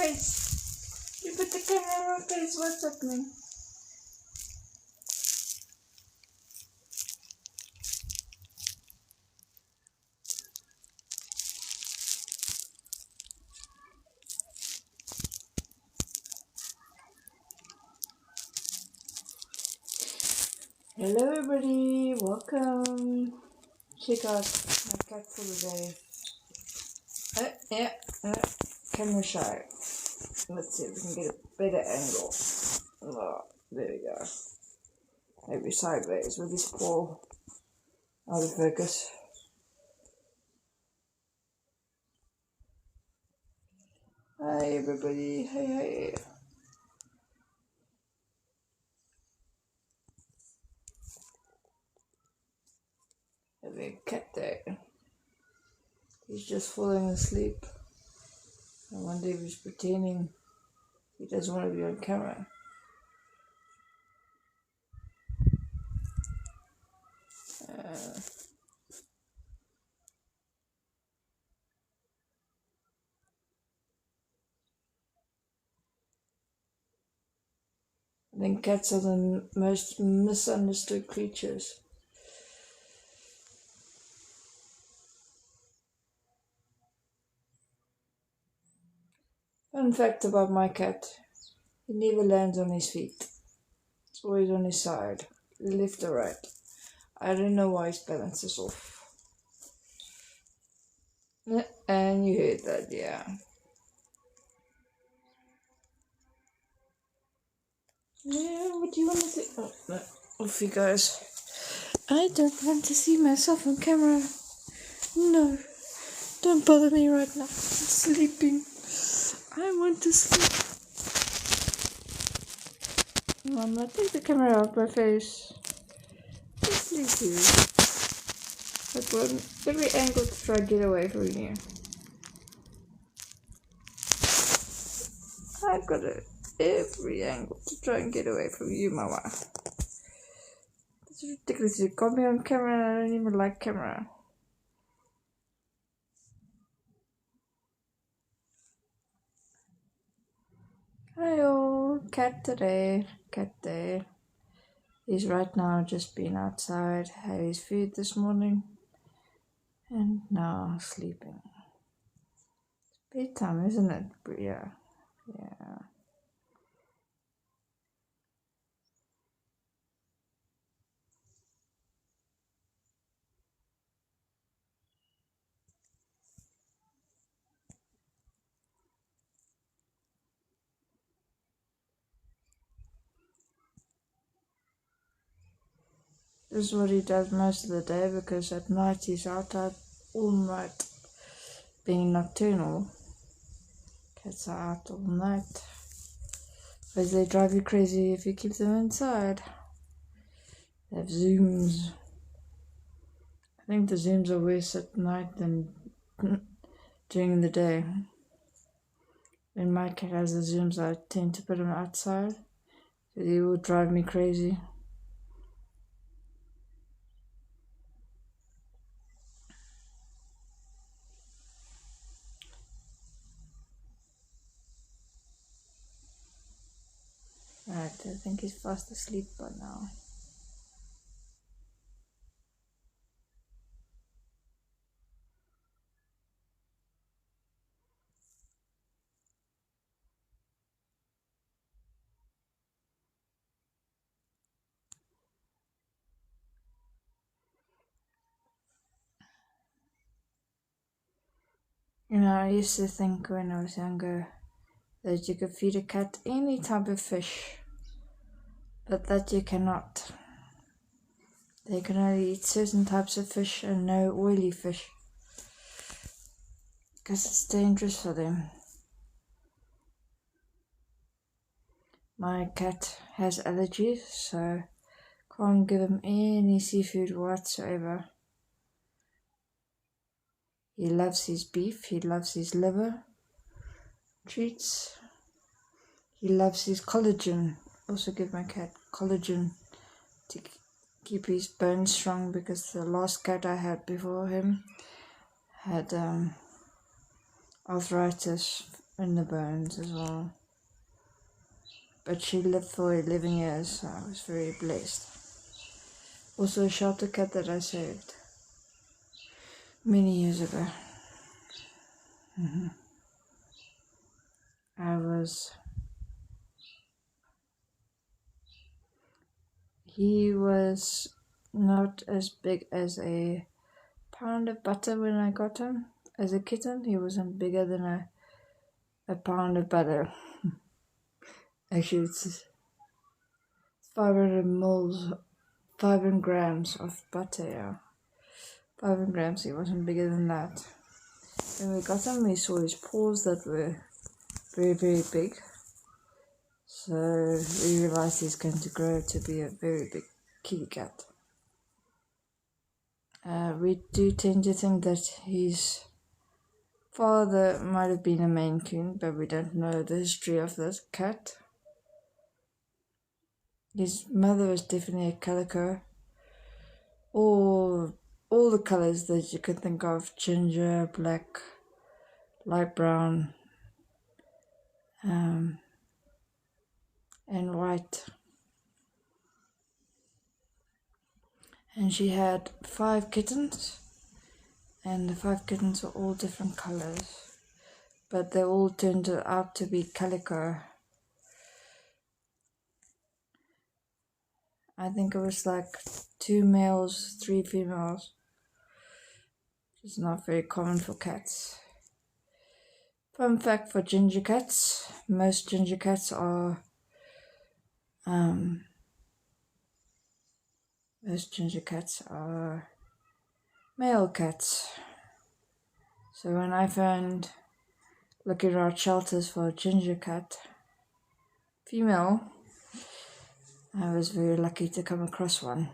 face. You put the camera in my face. What's happening? Hello everybody, welcome. Check out my cat for the day. Camera shy. Let's see if we can get a better angle. Oh, there we go. Maybe sideways with this paw out of focus. Hi everybody, hey. There's a cat there. He's just falling asleep. I wonder if he's pretending he doesn't want to be on camera. I think cats are the most misunderstood creatures. Fun fact about my cat, he never lands on his feet. It's always on his side, left or right. I don't know why his balance is off. And you heard that, yeah. Yeah, what do you want to say? Oh, no. Off you guys. I don't want to see myself on camera. No, don't bother me right now. I'm sleeping. I want to sleep. Mama, take the camera off my face. I'm sleepy. I've got every angle to try to get away from you. I've got every angle to try and get away from you, Mama. It's ridiculous. You got me on camera and I don't even like camera. Hi all, cat today. Cat day. He's right now just been outside, had his food this morning, and now sleeping. It's bedtime, isn't it? Yeah. This is what he does most of the day because at night he's out all night being nocturnal. Cats are out all night. Because they drive you crazy if you keep them inside. They have zooms. I think the zooms are worse at night than during the day. When my cat has the zooms, I tend to put him outside. So he will drive me crazy. Right, I think he's fast asleep by now. You know, I used to think when I was younger that you could feed a cat any type of fish, but that you cannot. They can only eat certain types of fish and no oily fish, because it's dangerous for them. My cat has allergies, so can't give him any seafood whatsoever. He loves his beef, he loves his liver treats, he loves his collagen. Also give my cat collagen to keep his bones strong, because the last cat I had before him had arthritis in the bones as well. But she lived for 11 years, so I was very blessed. Also a shelter cat that I saved many years ago. He was not as big as a pound of butter when I got him. As a kitten, he wasn't bigger than a pound of butter. Actually, it's 500 grams of butter, yeah. 500 grams, he wasn't bigger than that. When we got him, we saw his paws that were very, very big. So we realized he's going to grow to be a very big kitty cat. We do tend to think that his father might have been a Maine Coon, but we don't know the history of this cat. His mother was definitely a calico. All the colors that you could think of: ginger, black, light brown, and white. And she had 5 kittens, and the 5 kittens were all different colors, but they all turned out to be calico. I think it was like 2 males, 3 females. It's not very common for cats. Fun fact for ginger cats: most ginger cats are male cats. So when I found looking around shelters for a ginger cat female, I was very lucky to come across one.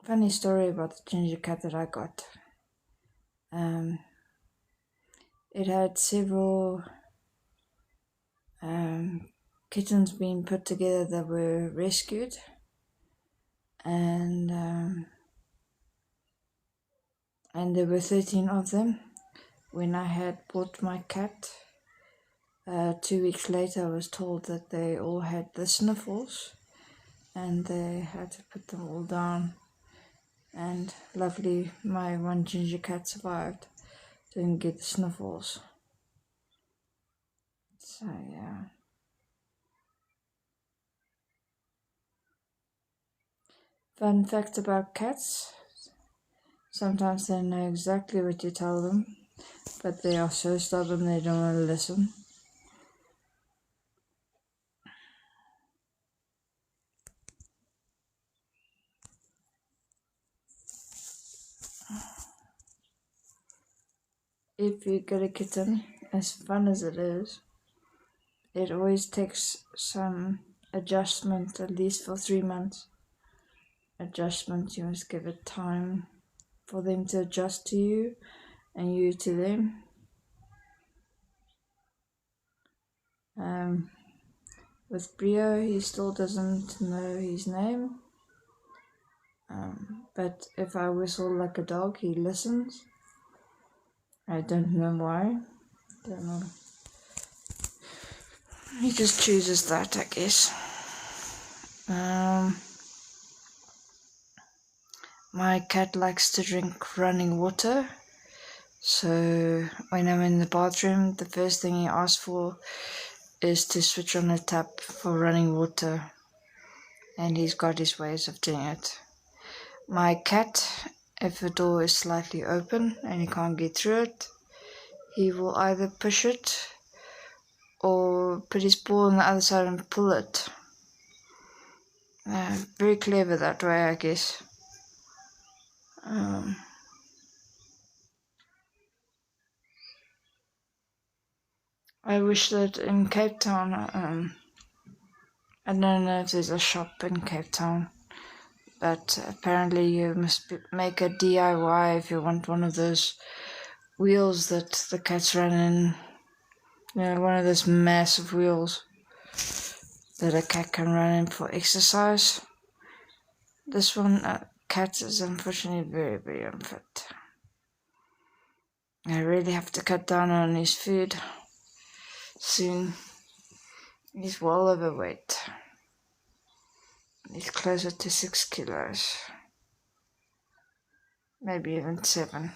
Funny story about the ginger cat that I got. It had several kittens being put together that were rescued, and there were 13 of them. When I had bought my cat, 2 weeks later I was told that they all had the sniffles, and they had to put them all down. And luckily my one ginger cat survived, didn't get the sniffles. So yeah. Fun fact about cats: sometimes they know exactly what you tell them, but they are so stubborn they don't want to listen. If you get a kitten, as fun as it is, it always takes some adjustment, at least for 3 months. Adjustment, you must give it time for them to adjust to you and you to them. With Brio, he still doesn't know his name, but if I whistle like a dog, he listens. I don't know why. Don't know. He just chooses that, I guess. My cat likes to drink running water, so when I'm in the bathroom, the first thing he asks for is to switch on a tap for running water, and he's got his ways of doing it. My cat, if the door is slightly open and he can't get through it, he will either push it or put his paw on the other side and pull it. Very clever that way, I guess. I wish that in Cape Town, I don't know if there's a shop in Cape Town, but apparently you must make a DIY if you want one of those wheels that the cats run in. One of those massive wheels that a cat can run in for exercise. This one, cat is unfortunately very, very unfit. I really have to cut down on his food soon. He's well overweight. He's closer to 6 kilos. Maybe even 7.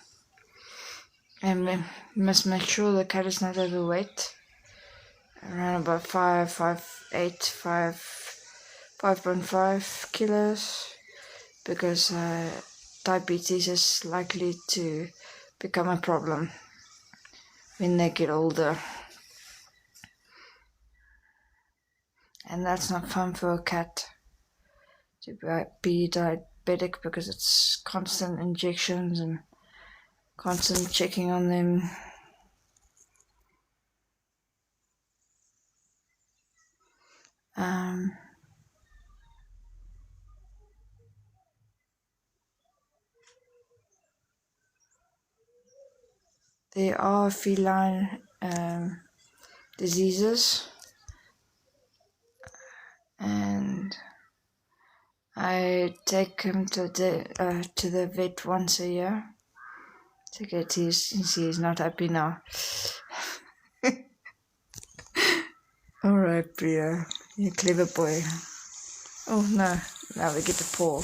And we must make sure the cat is not overweight. Around about 5.5 kilos. Because diabetes is likely to become a problem when they get older. And that's not fun for a cat to be diabetic, because it's constant injections and constant checking on them. There are feline diseases, and I take him to the vet once a year to get he's not happy now. Alright, Priya, you're a clever boy. Oh no, now we get the paw.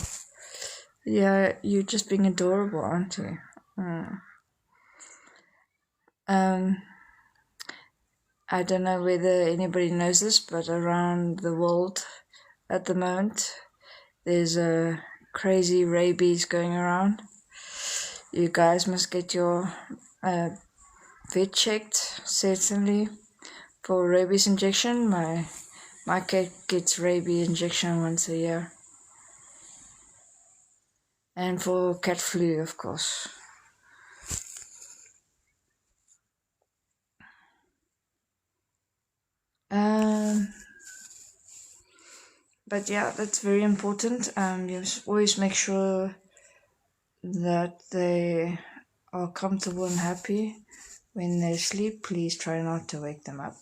Yeah, you're just being adorable, aren't you? I don't know whether anybody knows this, but around the world at the moment, there's a crazy rabies going around. You guys must get your vet checked, certainly, for rabies injection. My cat gets rabies injection once a year. And for cat flu, of course. But yeah, that's very important. You always make sure that they are comfortable and happy when they sleep. Please try not to wake them up,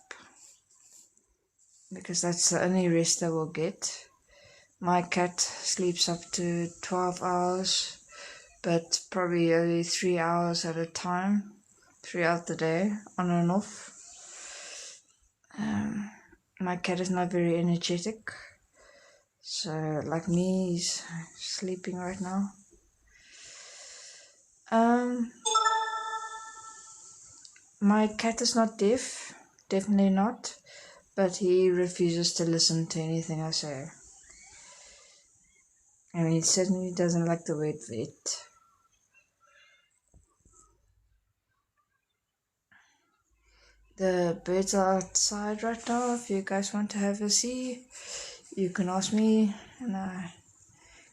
because that's the only rest they will get. My cat sleeps up to 12 hours, but probably only 3 hours at a time, throughout the day, on and off. My cat is not very energetic, so like me, he's sleeping right now. My cat is not deaf, definitely not, but he refuses to listen to anything I say. I mean, he certainly doesn't like the word vet. The birds are outside right now. If you guys want to have a see, you can ask me, and I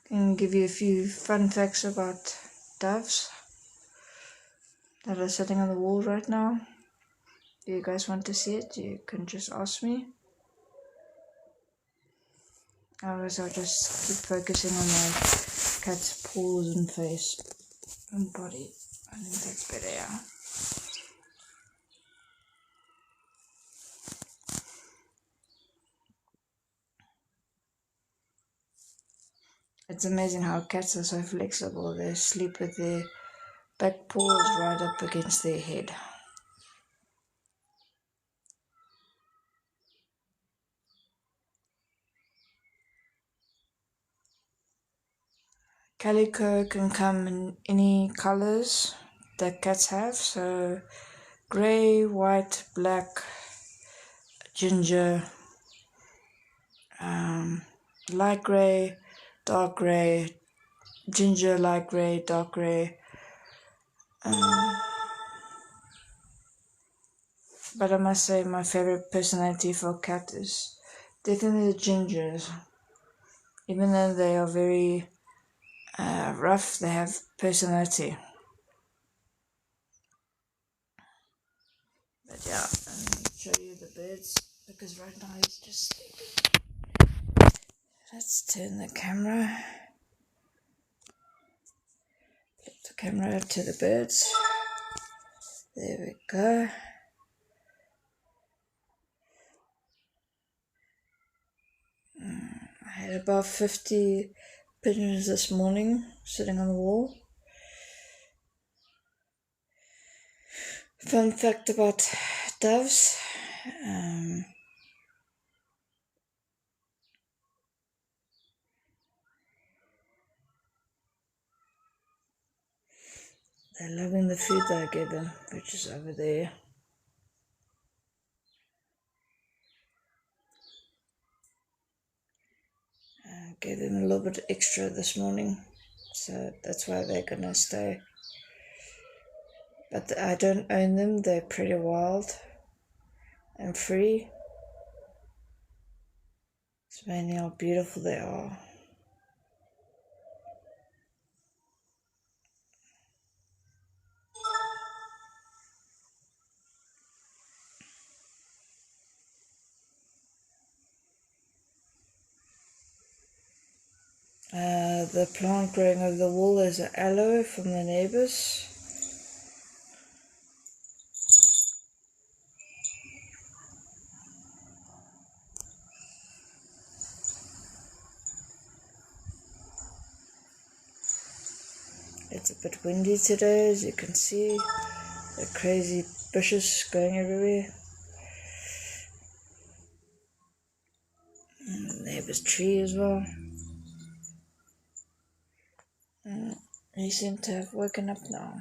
can give you a few fun facts about doves that are sitting on the wall right now. If you guys want to see it, you can just ask me. Otherwise, I'll just keep focusing on my cat's paws and face and body. I think that's better, yeah. It's amazing how cats are so flexible. They sleep with their back paws right up against their head. Calico can come in any colors that cats have, so grey, white, black, ginger, light grey, dark grey, ginger, light grey, dark grey. But I must say my favorite personality for a cat is definitely the gingers. Even though they are very rough, they have personality. But yeah, let me show you the birds, because right now he's just sleeping. Let's turn the camera. Flip the camera to the birds. There we go. I had about 50 pigeons this morning sitting on the wall. Fun fact about doves. They're loving the food that I gave them, which is over there. I gave them a little bit extra this morning, so that's why they're gonna stay. But I don't own them, they're pretty wild and free. It's mainly how beautiful they are. The plant growing over the wall is an aloe from the neighbors. It's a bit windy today, as you can see. The crazy bushes going everywhere. And the neighbor's tree as well. He seemed to have woken up now.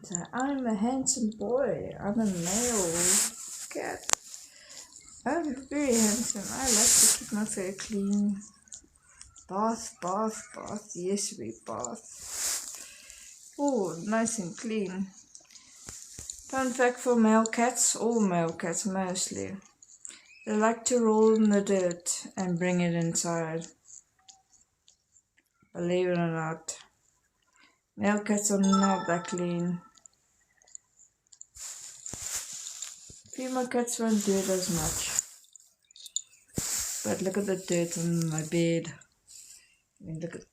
So I'm a handsome boy. I'm a male cat. I'm very handsome. I like to keep my fur clean. Bath, bath, bath. Yes, we bath. Oh, nice and clean. Fun fact for male cats, all male cats mostly, they like to roll in the dirt and bring it inside. Believe it or not. Male cats are not that clean. Female cats won't do it as much. But look at the dirt on my bed. I mean, look at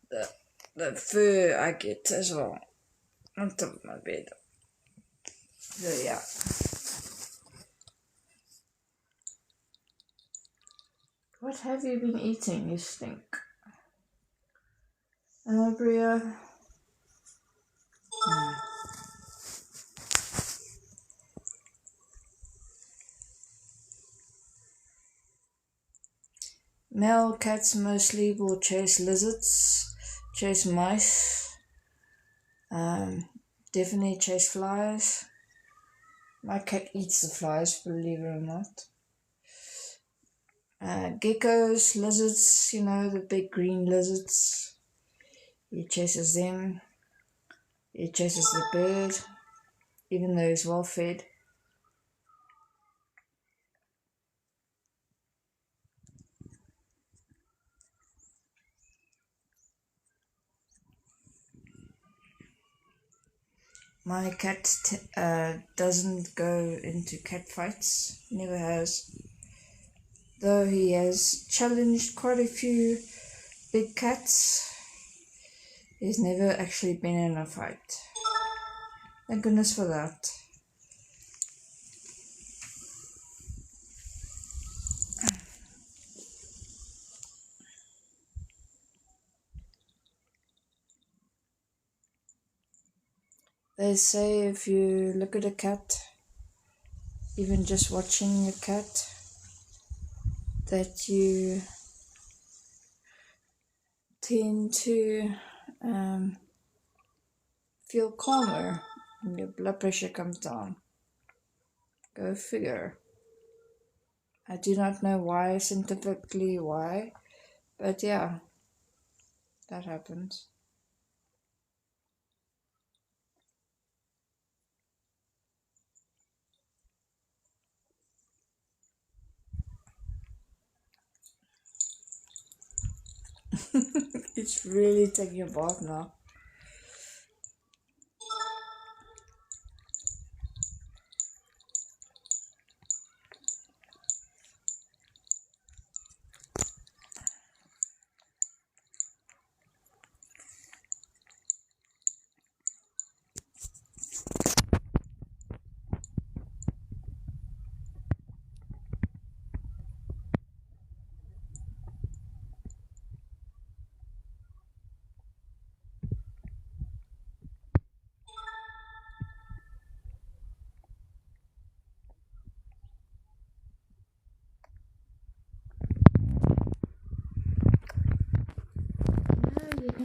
the fur I get as well on top of my bed. So yeah. What have you been eating, you stink? Bria? Male cats mostly will chase lizards, chase mice, definitely chase flies. My cat eats the flies, believe it or not. Geckos, lizards, you know, the big green lizards. He chases them. He chases the bird, even though he's well fed. My cat doesn't go into cat fights, never has. Though he has challenged quite a few big cats, he's never actually been in a fight. Thank goodness for that. They say if you look at a cat, even just watching a cat, that you tend to feel calmer and your blood pressure comes down. Go figure. I do not know why, scientifically why, but yeah, that happens. It's really taking a bath now.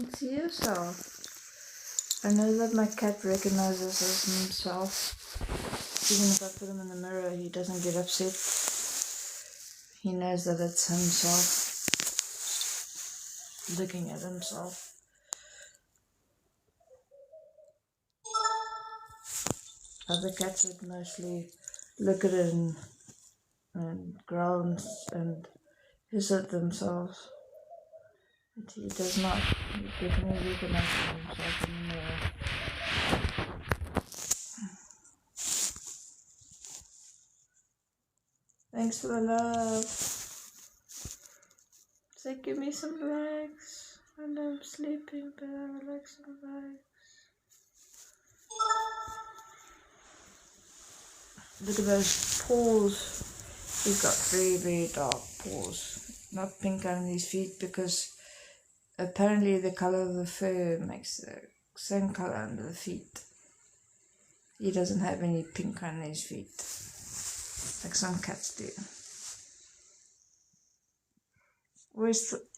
think to yourself. I know that my cat recognizes himself. Even if I put him in the mirror, he doesn't get upset. He knows that it's himself looking at himself. Other cats would mostly look at it and growl and hiss at themselves. But he does not. He definitely recognizes himself in the mirror. Thanks for the love. Say, give me some legs. I know I'm sleeping, but I would like some legs. Look at those paws. He's got very, very dark paws. Not pink on his feet because apparently the color of the fur makes the same color under the feet. He doesn't have any pink on his feet, like some cats do.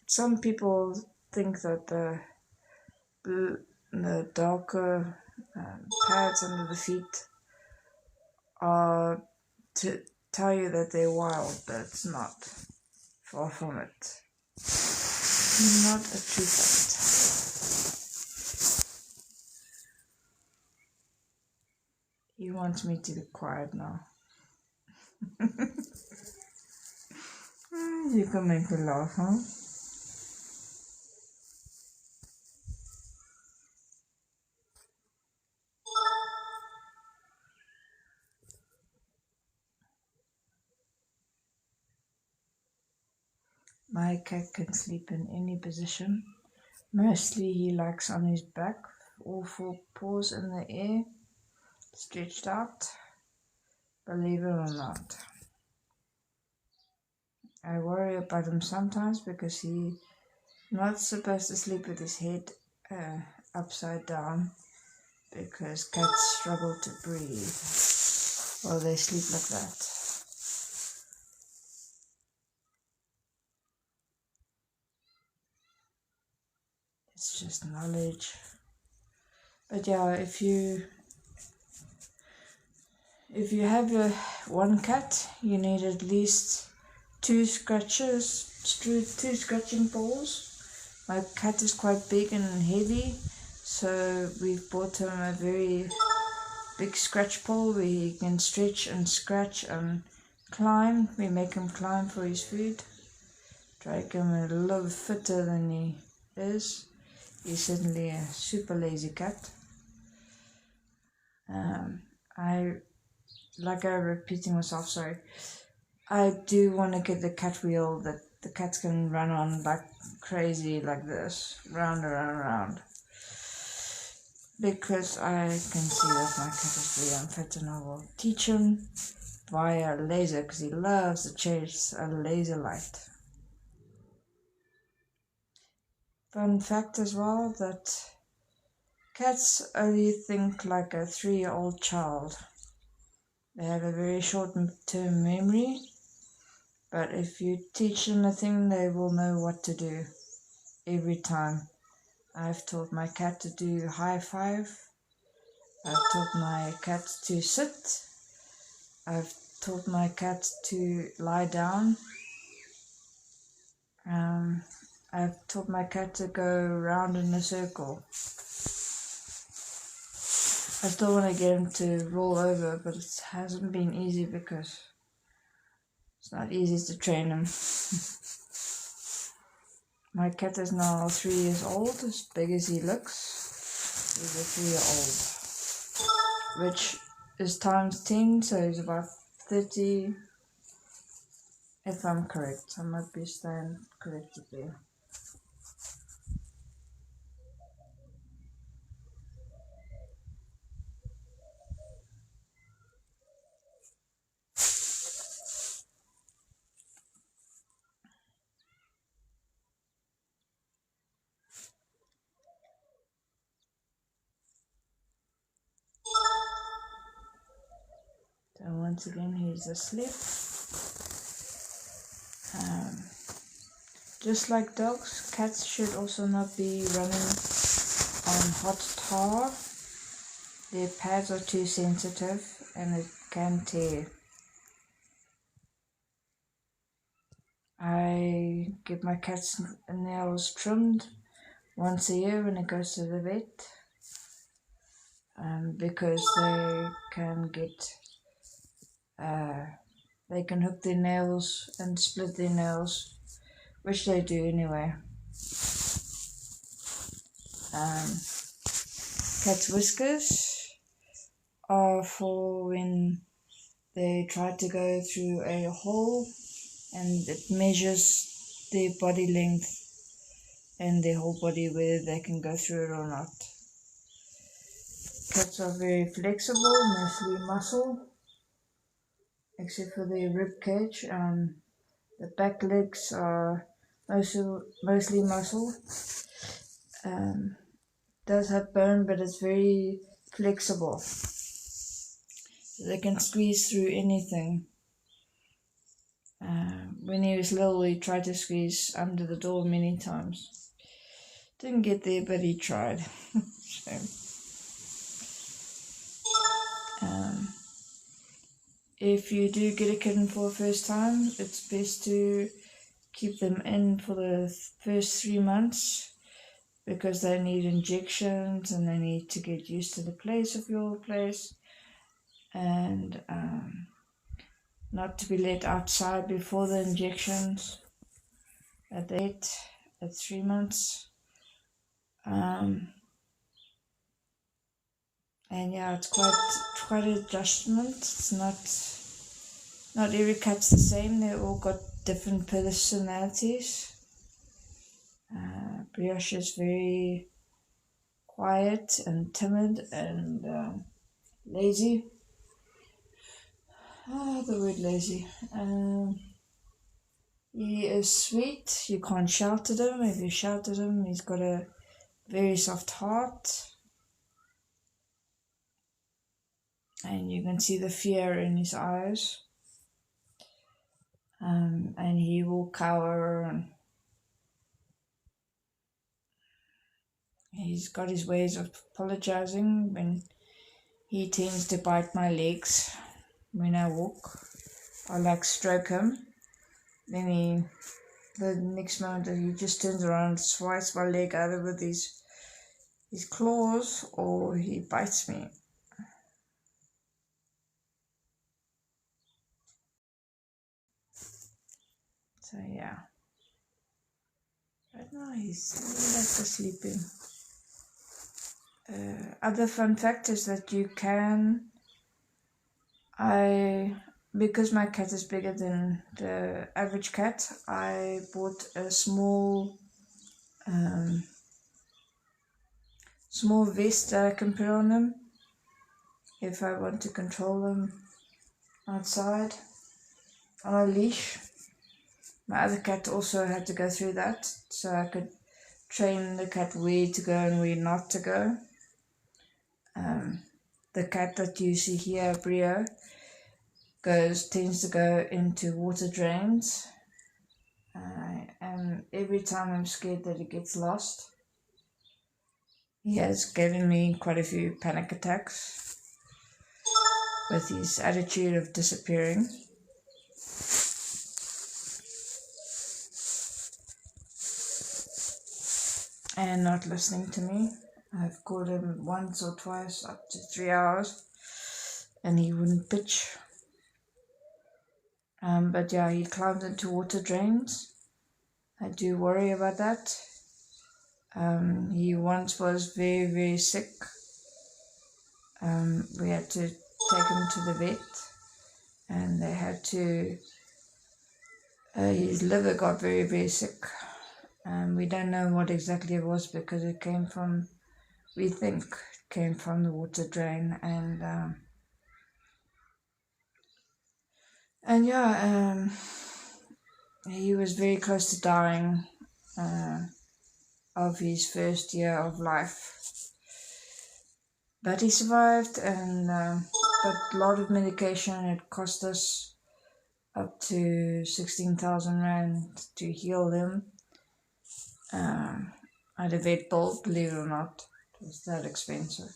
Some people think that the darker pads under the feet are to tell you that they're wild, but it's not. Far from it. Not a true fact. He wants me to be quiet now. You can make me laugh, huh? My cat can sleep in any position. Mostly he likes on his back, all four paws in the air, stretched out. Believe it or not. I worry about him sometimes because he's not supposed to sleep with his head upside down because cats struggle to breathe while they sleep like that. It's just knowledge. But yeah, if you have one cat, you need at least two scratching balls. My cat is quite big and heavy, so we've bought him a very big scratch pole where he can stretch and scratch and climb. We make him climb for his food. Try to make him a little fitter than he is. He's certainly a super lazy cat. Repeating myself, sorry. I do want to get the cat wheel that the cats can run on like crazy like this, round and round and round. Because I can see that my cat is very unfit and I will teach him via laser because he loves to chase a laser light. Fun fact as well that cats only think like a 3-year-old child. They have a very short-term memory, but if you teach them a thing, they will know what to do every time. I've taught my cat to do high five. I've taught my cat to sit. I've taught my cat to lie down. I've taught my cat to go round in a circle. I still want to get him to roll over, but it hasn't been easy because it's not easy to train him. My cat is now 3 years old, as big as he looks. He's a 3-year-old, which is times 10, so he's about 30, if I'm correct. I might be staying corrected there. So once again, he's asleep. just like dogs, cats should also not be running on hot tar. Their pads are too sensitive and it can tear. I get my cat's nails trimmed once a year when it goes to the vet, because they can hook their nails and split their nails, which they do anyway. Cat's whiskers are for when they try to go through a hole, and it measures their body length and their whole body, whether they can go through it or not. Cats are very flexible, mostly muscle, except for the rib cage. The back legs are mostly muscle. Does have bone, but it's very flexible. So they can squeeze through anything. When he was little, he tried to squeeze under the door many times. Didn't get there, but he tried. So, if you do get a kitten for the first time, it's best to keep them in for the first 3 months, because they need injections and they need to get used to the place of your place, and not to be let outside before the injections at 3 months. And yeah, it's quite an adjustment. It's not every cat's the same. They all got different personalities. Brioche is very quiet and timid and lazy. The word lazy. He is sweet. You can't shout at him. If you shout at him, he's got a very soft heart. And you can see the fear in his eyes. And he will cower, and he's got his ways of apologizing. When he tends to bite my legs when I walk, I like stroke him. Then the next moment he just turns around and swipes my leg out with his claws, or he bites me. So yeah. Right now he's sleeping. Other fun fact is that you can, because my cat is bigger than the average cat, I bought a small vest that I can put on him if I want to control him outside on a leash. My other cat also had to go through that, so I could train the cat where to go and where not to go. The cat that you see here, Brio, tends to go into water drains, and every time I'm scared that he gets lost. He has given me quite a few panic attacks with his attitude of disappearing. And not listening to me. I've called him once or twice, up to 3 hours, and he wouldn't pitch. But yeah, he climbed into water drains. I do worry about that. He once was very, very sick. We had to take him to the vet, and they had to, his liver got very, very sick. We don't know what exactly it was, because it came from, we think, came from the water drain, and yeah, he was very close to dying of his first year of life, but he survived, and but a lot of medication. It cost us up to 16,000 rand to heal him, I had a vet bill, believe it or not. It was that expensive.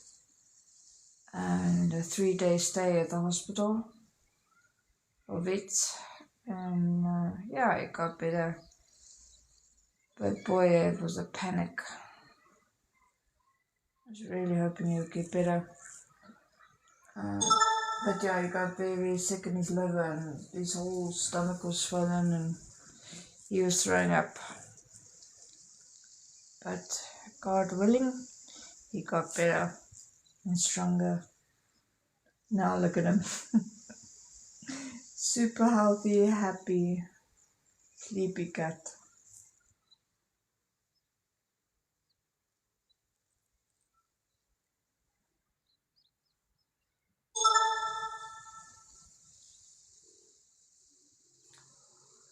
And a 3-day stay at the hospital for vets. And yeah, it got better. But boy, it was a panic. I was really hoping he would get better. But yeah, he got very, very sick in his liver and his whole stomach was swollen and he was throwing up. But God willing, he got better and stronger. Now look at him. Super healthy, happy, sleepy cat.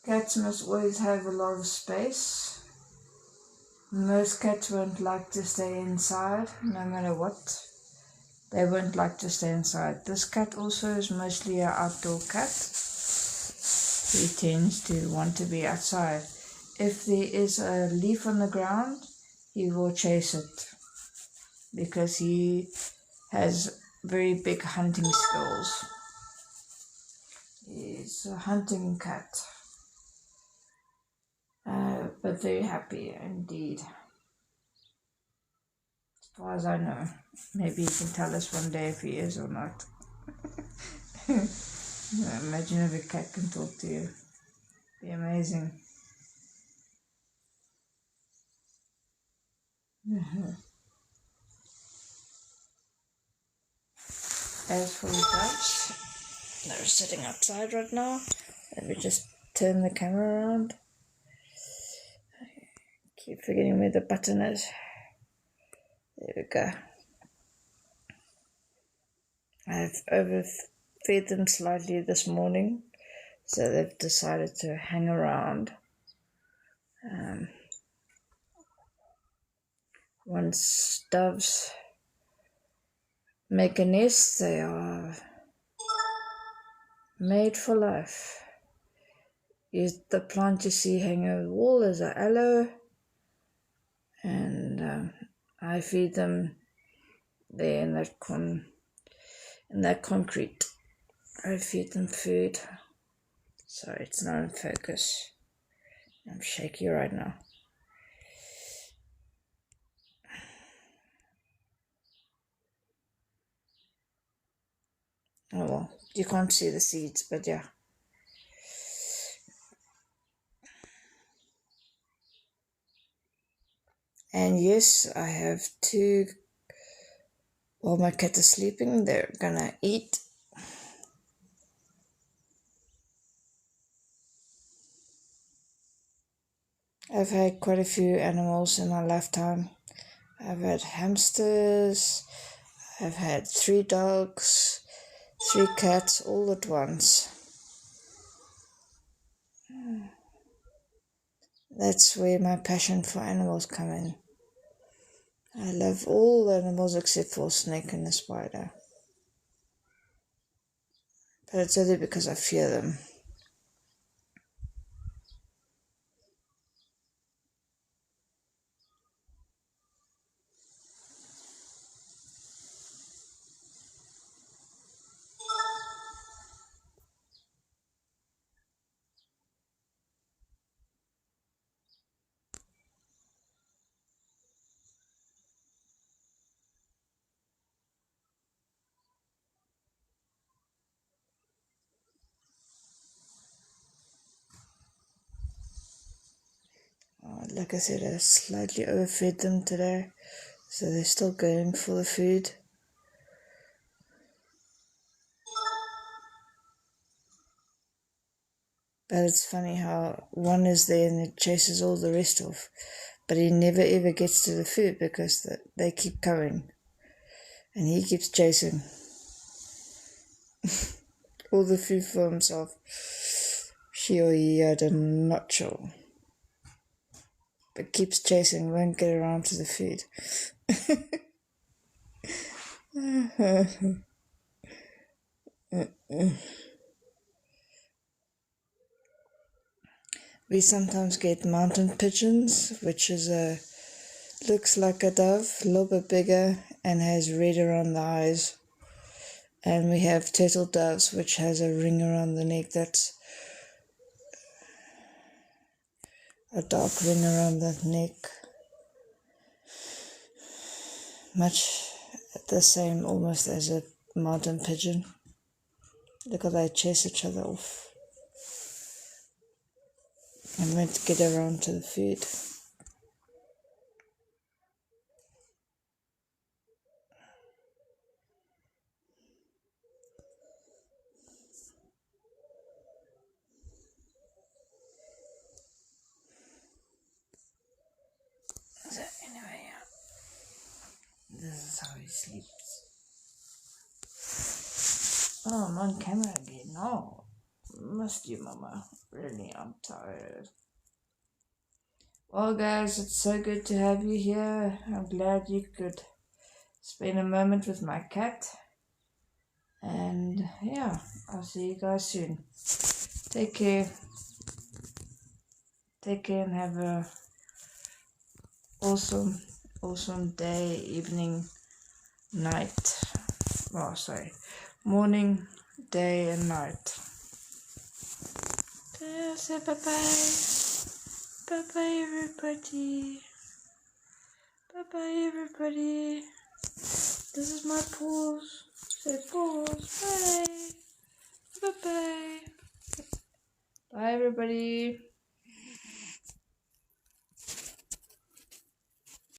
Cats must always have a lot of space. Most cats won't like to stay inside, no matter what. They won't like to stay inside. This cat also is mostly an outdoor cat. He tends to want to be outside. If there is a leaf on the ground, he will chase it because he has very big hunting skills. He's a hunting cat. But very happy indeed. As far as I know. Maybe he can tell us one day if he is or not. Imagine if a cat can talk to you. Be amazing. As for the dogs, they're sitting outside right now. Let me just turn the camera around. Keep forgetting where the button is. There we go. I've overfed them slightly this morning, so they've decided to hang around. Once doves make a nest, they are made for life. The plant you see hanging over the wall is an aloe, and I feed them there in that concrete. I feed them food. Sorry, it's not in focus. I'm shaky right now. Oh well, you can't see the seeds, but yeah. And yes, I have two. While my cat is sleeping, they're gonna eat. I've had quite a few animals in my lifetime. I've had hamsters, I've had 3 dogs, 3 cats all at once. That's where my passion for animals come in. I love all animals except for a snake and a spider. But it's only because I fear them. Like I said, I slightly overfed them today, so they're still going for the food. But it's funny how one is there and it chases all the rest off, but he never ever gets to the food because they keep coming, and he keeps chasing all the food for himself. She or he, I'm not sure. But keeps chasing, won't get around to the food. We sometimes get mountain pigeons, which is looks like a dove, a little bit bigger, and has red around the eyes. And we have turtle doves, which has a ring around the neck that's a dark ring around the neck. Much the same almost as a mountain pigeon. Look how they chase each other off. And went to get around to the food. So anyway, this is how he sleeps. Oh, I'm on camera again. No, missed you, Mama. Really, I'm tired. Well, guys, it's so good to have you here. I'm glad you could spend a moment with my cat. And yeah, I'll see you guys soon. Take care. Take care and have a awesome day, evening, night. Oh, sorry. Morning, day, and night. Say bye-bye. Bye-bye, everybody. Bye-bye, everybody. This is my pause. Say pause. Bye. Bye-bye. Bye, everybody.